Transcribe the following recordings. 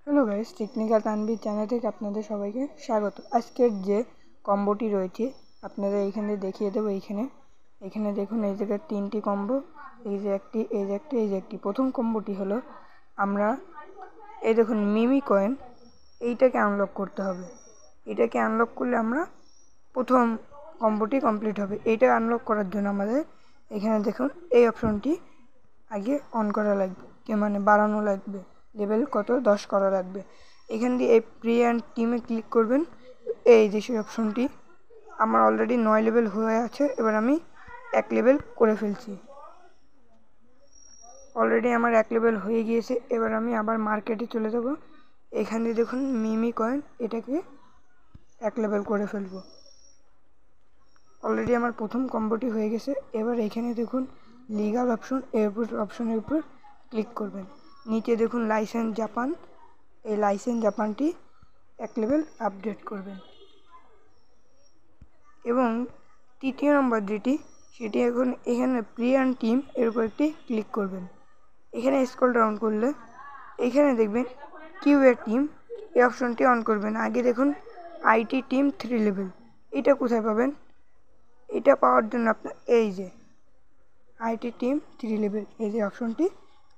Hello guys, technical Tanvir channel থেকে আপনাদের সবাইকে স্বাগত। আজকের যে কম্বোটি রয়েছে আপনাদের এইখানে দেখিয়ে দেবো। এখানে দেখুন, এই জায়গায় 3টি কম্বো, এই যে একটি, এই যে একটি, এই যে একটি। প্রথম কম্বোটি হলো আমরা এই দেখুন মিমি কয়েন, এইটাকে আনলক করতে হবে। এটাকে আনলক করলে আমরা প্রথম কম্বোটি কমপ্লিট হবে। এইটা আনলক করার জন্য আমাদের এখানে দেখুন এই অপশনটি আগে অন করা লাগবে, মানে বাড়ানো লাগবে। লেভেল কত 10 করা লাগবে। এখান দিয়ে এই প্রি অ্যান্ড টিমে ক্লিক করবেন। এই যে সেই অপশনটি আমার অলরেডি 9 লেভেল হয়ে আছে, এবার আমি 1 লেভেল করে ফেলছি। অলরেডি আমার 1 লেভেল হয়ে গিয়েছে। এবার আমি আবার মার্কেটে চলে যাব। এখানে দেখুন মিমি কয়েন, এটাকে 1 লেভেল করে ফেলবো। অলরেডি আমার প্রথম কম্বোটি হয়ে গেছে। এবার এখানে দেখুন লিগাল অপশন, অপশনের উপর ক্লিক করবেন। নিচে দেখুন লাইসেন্স জাপান, এই লাইসেন্স জাপানটি 1 লেভেল আপডেট করবেন। এবং তৃতীয় নম্বর যেটি, সেটি এখন এখানে প্রি অ্যান্ড টিম এর উপর একটি ক্লিক করবেন। এখানে স্ক্রল ডাউন করলে এখানে দেখবেন কিউএ টিম, এই অপশনটি অন করবেন। আগে দেখুন আইটি টিম 3 লেভেল, এটা কোথায় পাবেন? এটা পাওয়ার জন্য আপনার এই যে আইটি টিম 3 লেভেল, এই যে অপশনটি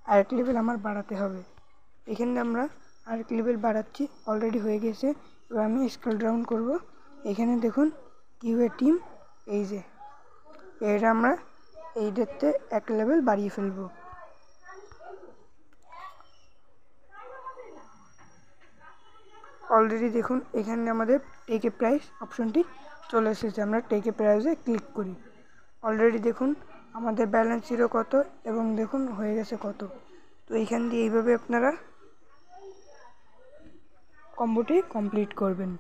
আরেক লেভেল আমার বাড়াতে হবে। এখানে আমরা আরেক লেভেল বাড়াচ্ছি, অলরেডি হয়ে গেছে। এবার আমি স্ক্রল ডাউন করব। এখানে দেখুন কিউএ টিম, এই যে এটা আমরা এইটাতে 1 লেভেল বাড়িয়ে ফেলবো। অলরেডি দেখুন এখানে আমাদের টেক এ প্রাইস অপশনটি চলে এসেছে। আমরা টেক এ প্রাইসে ক্লিক করি। অলরেডি দেখুন আমাদের ব্যালেন্স ছিল কত এবং দেখুন হয়ে গেছে কত। তো এইখান দিয়ে এইভাবে আপনারা কম্বোটি কমপ্লিট করবেন।